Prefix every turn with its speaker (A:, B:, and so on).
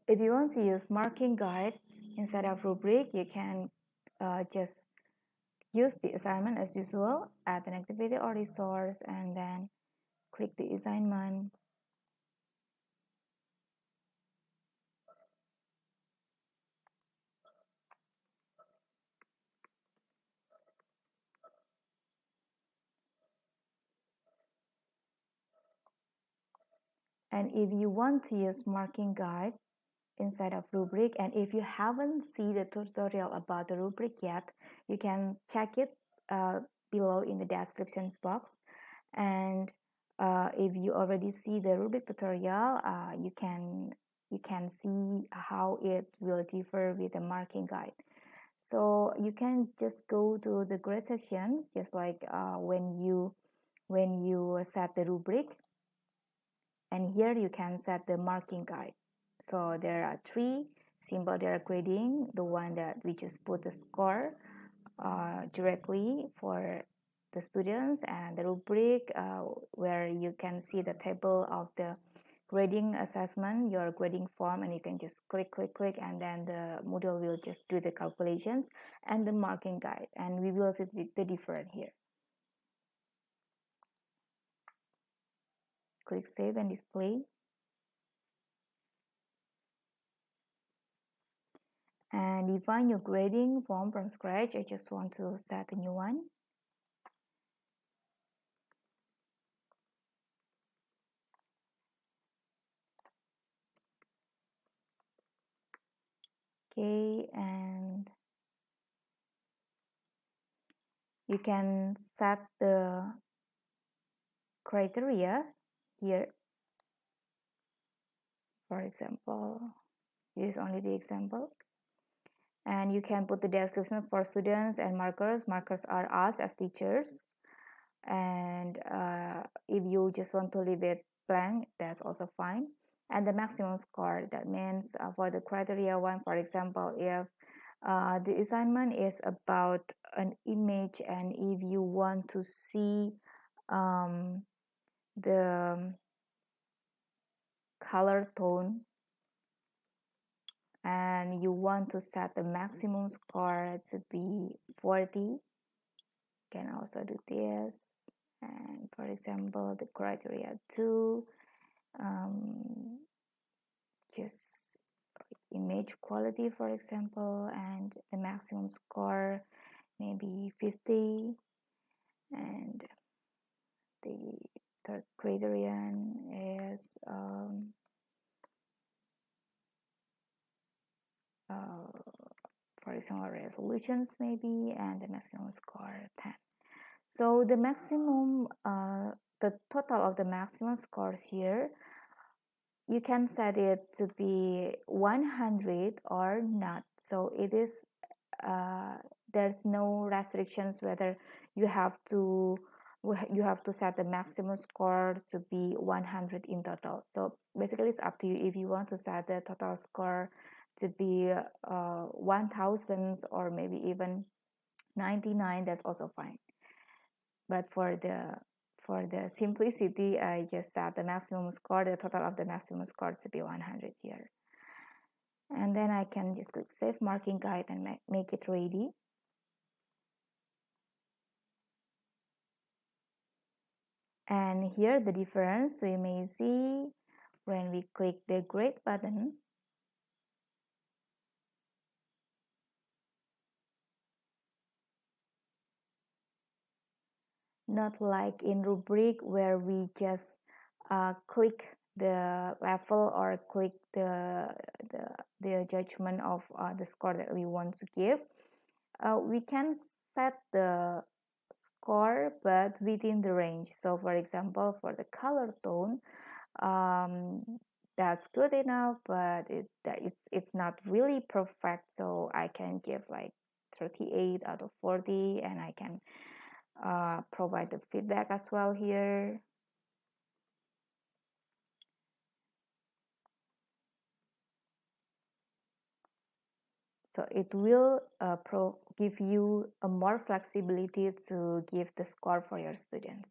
A: If you want to use marking guide instead of rubric, you can just use the assignment as usual, add an activity or resource, and then click the assignment. And if you want to use marking guide instead of rubric, and if you haven't seen the tutorial about the rubric yet, you can check it below in the description box. And if you already see the rubric tutorial, you can see how it will differ with the marking guide. So you can just go to the grade section, just like when you set the rubric, and here you can set the marking guide. So there are three symbol they are grading. The one that we just put the score directly for the students, and the rubric where you can see the table of the grading assessment, your grading form, and you can just click, and then the Moodle will just do the calculations, and the marking guide, and we will see the difference here. Click save and display. And define your grading form from scratch. I just want to set a new one. Okay, and you can set the criteria here. For example, this is only the example. And you can put the description for students and markers. Markers are us as teachers. And if you just want to leave it blank, that's also fine. And the maximum score, that means for the criteria one, for example, if the assignment is about an image, and if you want to see the color tone, and you want to set the maximum score to be 40, you can also do this. And for example, the criteria 2, just image quality, for example, and the maximum score maybe 50, and the third criterion is for example resolutions maybe, and the maximum score 10. So the maximum the total of the maximum scores here, you can set it to be 100 or not. So it is there's no restrictions whether you have to set the maximum score to be 100 in total. So basically it's up to you. If you want to set the total score to be 1000 or maybe even 99, that's also fine. But for the simplicity, I just set the maximum score, the total of the maximum score to be 100 here. And then I can just click save marking guide and make it ready. And here the difference we may see when we click the grade button. Not like in rubric where we just click the level or click the judgment of the score that we want to give. We can set the score but within the range. So for example, for the color tone, that's good enough, but it's not really perfect, so I can give like 38 out of 40, and I can provide the feedback as well here. So it will give you a more flexibility to give the score for your students.